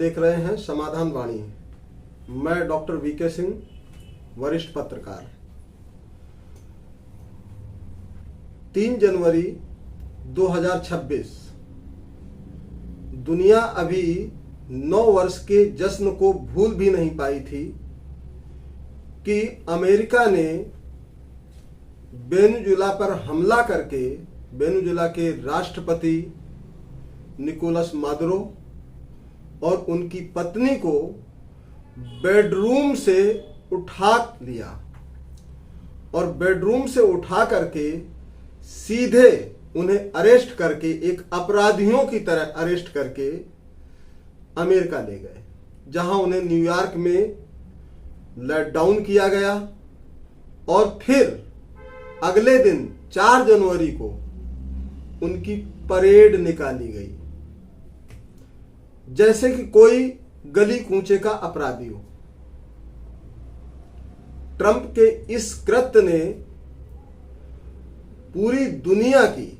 देख रहे हैं समाधान वाणी। मैं डॉक्टर वीके सिंह, वरिष्ठ पत्रकार। 3 जनवरी 2026 दुनिया अभी 9 वर्ष के जश्न को भूल भी नहीं पाई थी कि अमेरिका ने वेनेजुएला पर हमला करके वेनेजुएला के राष्ट्रपति निकोलस मादुरो और उनकी पत्नी को बेडरूम से उठा लिया और बेडरूम से उठा करके सीधे उन्हें अरेस्ट करके एक अपराधियों की तरह अरेस्ट करके अमेरिका ले गए, जहां उन्हें न्यूयॉर्क में लेट डाउन किया गया और फिर अगले दिन 4 जनवरी को उनकी परेड निकाली गई, जैसे कि कोई गली कूचे का अपराधी हो। ट्रंप के इस कृत्य ने पूरी दुनिया की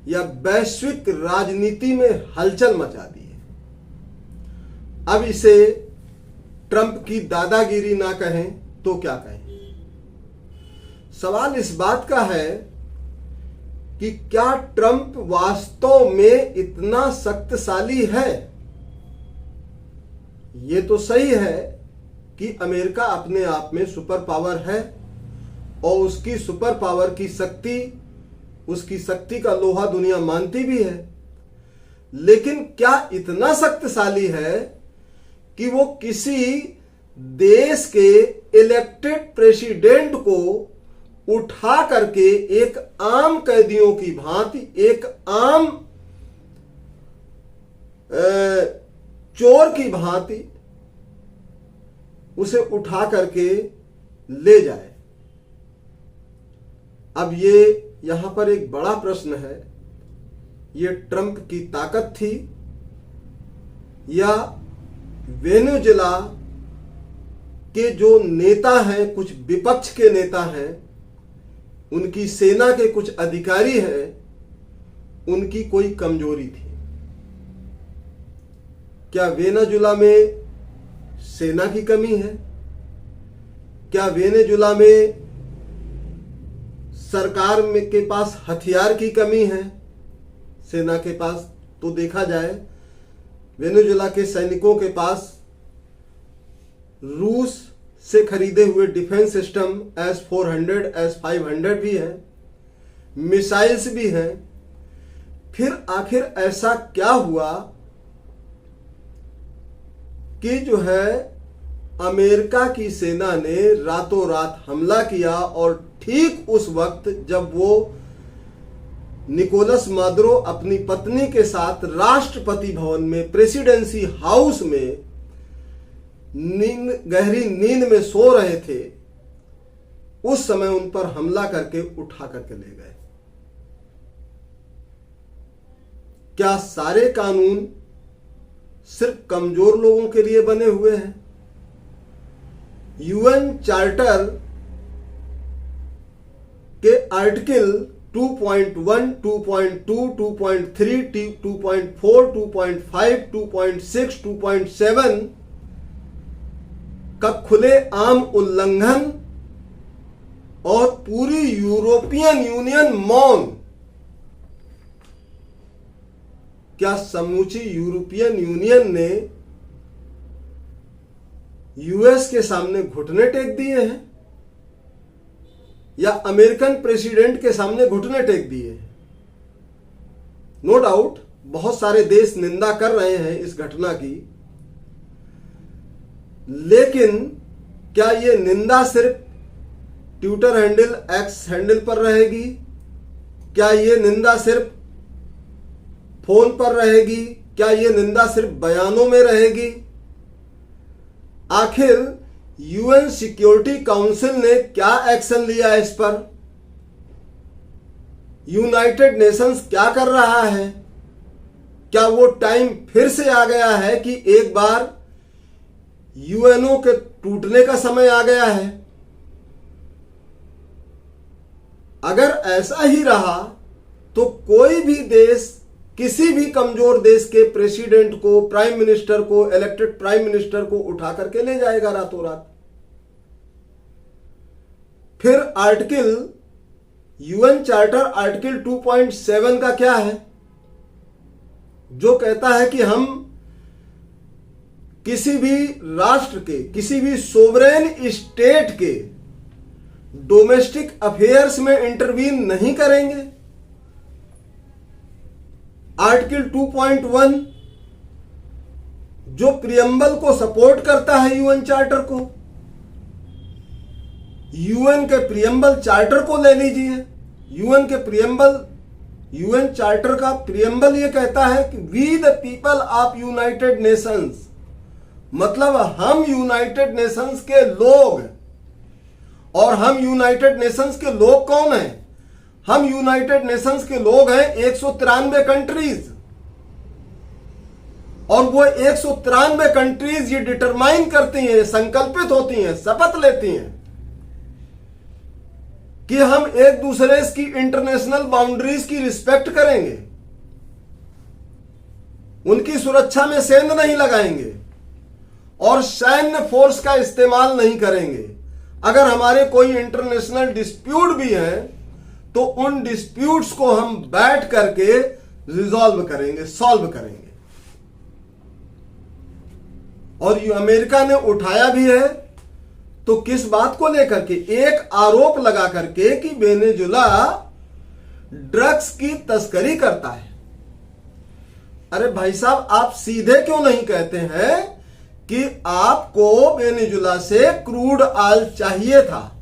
या वैश्विक राजनीति में हलचल मचा दी है। अब इसे ट्रंप की दादागिरी ना कहें तो क्या कहें। सवाल इस बात का है कि क्या ट्रंप वास्तव में इतना शक्तिशाली है? ये तो सही है कि अमेरिका अपने आप में सुपर पावर है और उसकी सुपर पावर की शक्ति, उसकी शक्ति का लोहा दुनिया मानती भी है, लेकिन क्या इतना शक्तिशाली है कि वो किसी देश के इलेक्टेड प्रेसिडेंट को उठा करके एक आम कैदियों की भांति, एक आम चोर की भांति उसे उठा करके ले जाए? अब ये यहां पर एक बड़ा प्रश्न है, ये ट्रंप की ताकत थी या वेनेजुएला के जो नेता हैं, कुछ विपक्ष के नेता हैं, उनकी सेना के कुछ अधिकारी हैं, उनकी कोई कमजोरी थी? क्या वेनेजुएला में सेना की कमी है? क्या वेनेजुएला में सरकार में के पास हथियार की कमी है? सेना के पास तो देखा जाए वेनेजुएला के सैनिकों के पास रूस से खरीदे हुए डिफेंस सिस्टम S-400, S-500 भी है, मिसाइल्स भी हैं। फिर आखिर ऐसा क्या हुआ कि जो है अमेरिका की सेना ने रातों रात हमला किया और ठीक उस वक्त जब वो निकोलस मादुरो अपनी पत्नी के साथ राष्ट्रपति भवन में, प्रेसिडेंसी हाउस में गहरी नींद में सो रहे थे, उस समय उन पर हमला करके उठा करके ले गए? क्या सारे कानून सिर्फ कमजोर लोगों के लिए बने हुए हैं? यूएन चार्टर के आर्टिकल 2.1, 2.2, 2.3, 2.4, 2.5, 2.6, 2.7 का खुले आम उल्लंघन और पूरी यूरोपियन यूनियन मौन। क्या समूची यूरोपियन यूनियन ने यूएस के सामने घुटने टेक दिए हैं या अमेरिकन प्रेसिडेंट के सामने घुटने टेक दिए हैं? नो डाउट बहुत सारे देश निंदा कर रहे हैं इस घटना की, लेकिन क्या ये निंदा सिर्फ ट्विटर हैंडल, एक्स हैंडल पर रहेगी? क्या ये निंदा सिर्फ फोन पर रहेगी? क्या ये निंदा सिर्फ बयानों में रहेगी? आखिर यूएन सिक्योरिटी काउंसिल ने क्या एक्शन लिया इस पर? यूनाइटेड नेशंस क्या कर रहा है? क्या वो टाइम फिर से आ गया है कि एक बार यूएनओ के टूटने का समय आ गया है? अगर ऐसा ही रहा तो कोई भी देश किसी भी कमजोर देश के प्रेसिडेंट को, प्राइम मिनिस्टर को, इलेक्टेड प्राइम मिनिस्टर को उठा करके ले जाएगा रातों रात। फिर आर्टिकल, यूएन चार्टर आर्टिकल 2.7 का क्या है, जो कहता है कि हम किसी भी राष्ट्र के, किसी भी सोवरेन स्टेट के डोमेस्टिक अफेयर्स में इंटरवीन नहीं करेंगे। आर्टिकल 2.1 जो प्रियम्बल को सपोर्ट करता है यूएन चार्टर को, यूएन के प्रियम्बल चार्टर को ले लीजिए। यूएन के प्रियम्बल, यूएन चार्टर का प्रियम्बल ये कहता है कि we the people of United Nations, मतलब हम यूनाइटेड नेशंस के लोग। और हम यूनाइटेड नेशंस के लोग कौन हैं? हम यूनाइटेड नेशंस के लोग हैं 193 कंट्रीज। और वो 193 कंट्रीज ये डिटरमाइन करती हैं, संकल्पित होती हैं, शपथ लेती हैं कि हम एक दूसरे की इंटरनेशनल बाउंड्रीज की रिस्पेक्ट करेंगे, उनकी सुरक्षा में सेंध नहीं लगाएंगे और सैन्य फोर्स का इस्तेमाल नहीं करेंगे। अगर हमारे कोई इंटरनेशनल डिस्प्यूट भी है तो उन डिस्प्यूट्स को हम बैठ करके रिजॉल्व करेंगे, सॉल्व करेंगे। और ये अमेरिका ने उठाया भी है, तो किस बात को लेकर के? एक आरोप लगा करके कि वेनेजुला ड्रग्स की तस्करी करता है। अरे भाई साहब, आप सीधे क्यों नहीं कहते हैं कि आपको वेनेजुला से क्रूड ऑयल चाहिए था,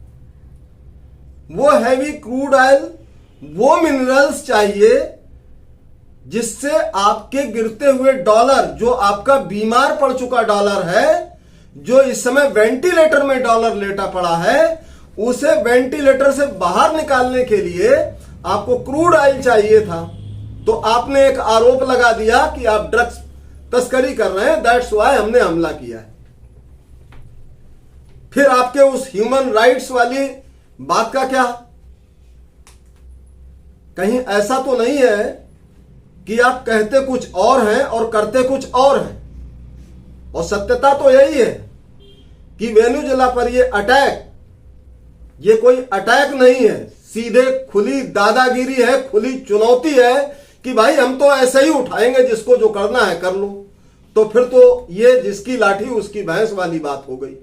वो हैवी क्रूड ऑयल, वो मिनरल्स चाहिए जिससे आपके गिरते हुए डॉलर, जो आपका बीमार पड़ चुका डॉलर है, जो इस समय वेंटिलेटर में डॉलर लेटा पड़ा है, उसे वेंटिलेटर से बाहर निकालने के लिए आपको क्रूड ऑयल चाहिए था। तो आपने एक आरोप लगा दिया कि आप ड्रग्स तस्करी कर रहे हैं, दैट्स व्हाई हमने हमला किया है। फिर आपके उस ह्यूमन राइट्स वाली बात का क्या? कहीं ऐसा तो नहीं है कि आप कहते कुछ और हैं और करते कुछ और हैं? और सत्यता तो यही है कि वेनेजुला पर ये अटैक, ये कोई अटैक नहीं है, सीधे खुली दादागिरी है, खुली चुनौती है कि भाई हम तो ऐसे ही उठाएंगे, जिसको जो करना है कर लो। तो फिर तो ये जिसकी लाठी उसकी भैंस वाली बात हो गई।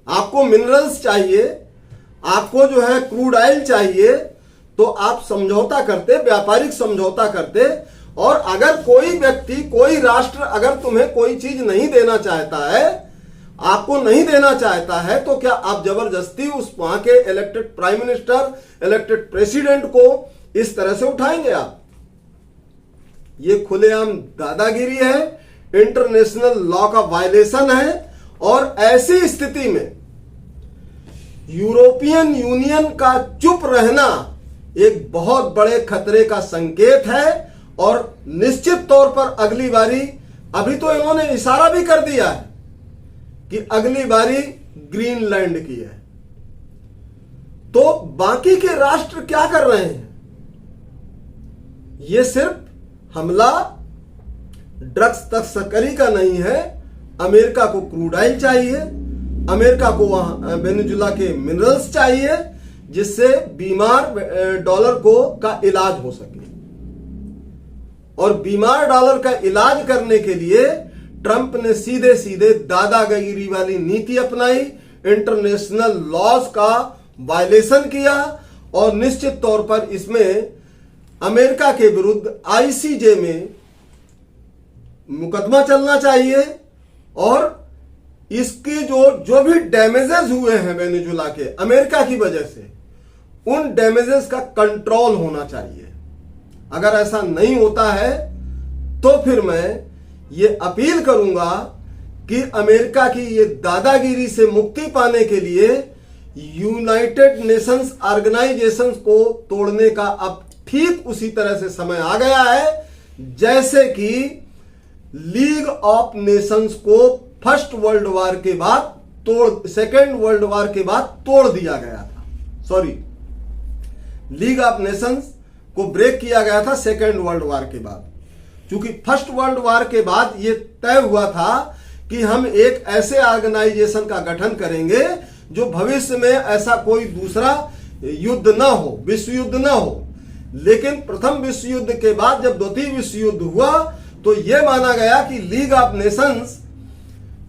आपको मिनरल्स चाहिए, आपको जो है क्रूड ऑयल चाहिए, तो आप समझौता करते, व्यापारिक समझौता करते। और अगर कोई व्यक्ति, कोई राष्ट्र अगर तुम्हें कोई चीज नहीं देना चाहता है, आपको नहीं देना चाहता है, तो क्या आप जबरदस्ती उस वहां के elected prime minister, elected president को इस तरह से उठाएंगे आप? ये खुलेआम दादागिरी है, इंटरनेशनल लॉ का वायलेशन है। और ऐसी स्थिति में यूरोपियन यूनियन का चुप रहना एक बहुत बड़े खतरे का संकेत है। और निश्चित तौर पर अगली बारी, अभी तो इन्होंने इशारा भी कर दिया है कि अगली बारी ग्रीनलैंड की है। तो बाकी के राष्ट्र क्या कर रहे हैं? ये सिर्फ हमला ड्रग्स तस्करी का नहीं है। अमेरिका को क्रूड ऑयल चाहिए, अमेरिका को वहां वेनेजुला के मिनरल्स चाहिए, जिससे बीमार डॉलर का इलाज हो सके। और बीमार डॉलर का इलाज करने के लिए ट्रंप ने सीधे सीधे दादागिरी वाली नीति अपनाई, इंटरनेशनल लॉज का वायलेशन किया। और निश्चित तौर पर इसमें अमेरिका के विरुद्ध आईसीजे में मुकदमा चलना चाहिए। और इसकी जो भी डैमेजेस हुए हैं वेनेजुला के अमेरिका की वजह से, उन डैमेजेस का कंट्रोल होना चाहिए। अगर ऐसा नहीं होता है तो फिर मैं ये अपील करूंगा कि अमेरिका की ये दादागिरी से मुक्ति पाने के लिए यूनाइटेड नेशंस ऑर्गेनाइजेशंस को तोड़ने का अब ठीक उसी तरह से समय आ गया है, जैसे कि लीग ऑफ नेशंस को फर्स्ट वर्ल्ड वॉर के बाद सेकेंड वर्ल्ड वॉर के बाद तोड़ दिया गया था। सॉरी, लीग ऑफ नेशंस को ब्रेक किया गया था सेकेंड वर्ल्ड वॉर के बाद। क्योंकि फर्स्ट वर्ल्ड वॉर के बाद यह तय हुआ था कि हम एक ऐसे ऑर्गेनाइजेशन का गठन करेंगे जो भविष्य में ऐसा कोई दूसरा युद्ध ना हो, विश्व युद्ध ना हो। लेकिन प्रथम विश्व युद्ध के बाद जब द्वितीय विश्व युद्ध हुआ तो यह माना गया कि लीग ऑफ नेशंस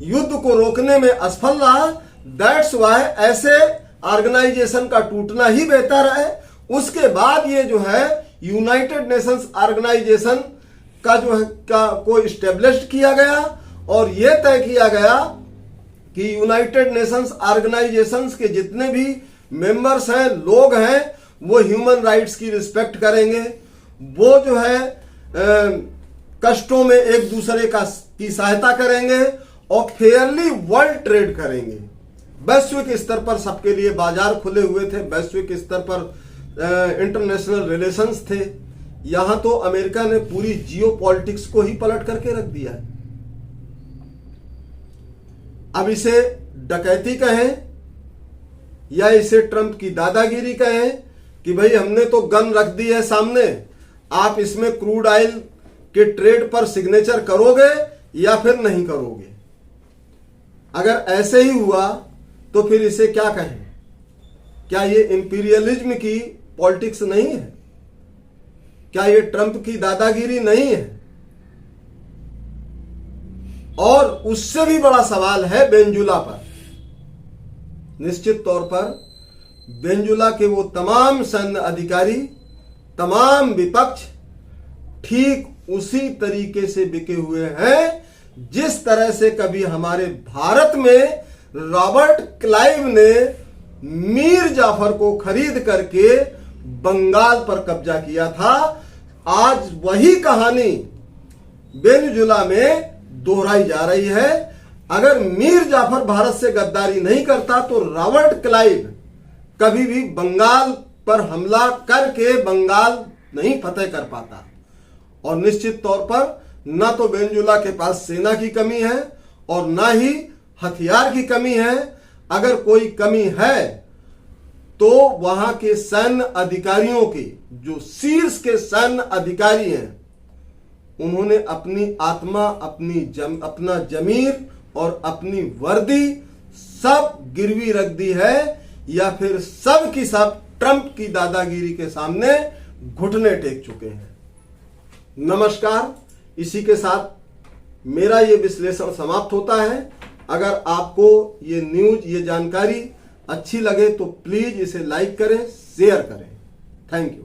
युद्ध को रोकने में असफल रहा। दैट्स वाई ऐसे ऑर्गेनाइजेशन का टूटना ही बेहतर है। उसके बाद ये जो है यूनाइटेड नेशंस ऑर्गेनाइजेशन का जो है को इस्टेब्लिश किया गया और यह तय किया गया कि यूनाइटेड नेशंस ऑर्गेनाइजेशंस के जितने भी मेंबर्स हैं, लोग हैं, वो ह्यूमन राइट्स की रिस्पेक्ट करेंगे। वो जो है कष्टों में एक दूसरे की सहायता करेंगे और फेयरली वर्ल्ड ट्रेड करेंगे। वैश्विक स्तर पर सबके लिए बाजार खुले हुए थे, वैश्विक स्तर पर इंटरनेशनल रिलेशंस थे। यहां तो अमेरिका ने पूरी जियो पॉलिटिक्स को ही पलट करके रख दिया है। अब इसे डकैती कहें या इसे ट्रंप की दादागिरी कहें कि भाई हमने तो गन रख दी है सामने, आप इसमें क्रूड ऑयल के ट्रेड पर सिग्नेचर करोगे या फिर नहीं करोगे। अगर ऐसे ही हुआ तो फिर इसे क्या कहें? क्या ये इंपीरियलिज्म की पॉलिटिक्स नहीं है? क्या ये ट्रंप की दादागिरी नहीं है? और उससे भी बड़ा सवाल है वेनेजुएला पर। निश्चित तौर पर वेनेजुएला के वो तमाम सैन्य अधिकारी, तमाम विपक्ष ठीक उसी तरीके से बिके हुए हैं जिस तरह से कभी हमारे भारत में रॉबर्ट क्लाइव ने मीर जाफर को खरीद करके बंगाल पर कब्जा किया था। आज वही कहानी वेनेजुएला में दोहराई जा रही है। अगर मीर जाफर भारत से गद्दारी नहीं करता तो रॉबर्ट क्लाइव कभी भी बंगाल पर हमला करके बंगाल नहीं फतेह कर पाता। और निश्चित तौर पर ना तो वेनेजुएला के पास सेना की कमी है और ना ही हथियार की कमी है। अगर कोई कमी है तो वहां के सैन्य अधिकारियों की, जो शीर्ष के सैन्य अधिकारी हैं, उन्होंने अपनी आत्मा, अपना जमीर और अपनी वर्दी सब गिरवी रख दी है या फिर सब की सब ट्रंप की दादागिरी के सामने घुटने टेक चुके हैं। नमस्कार, इसी के साथ मेरा ये विश्लेषण समाप्त होता है। अगर आपको ये न्यूज, ये जानकारी अच्छी लगे तो प्लीज इसे लाइक करें, शेयर करें। Thank you.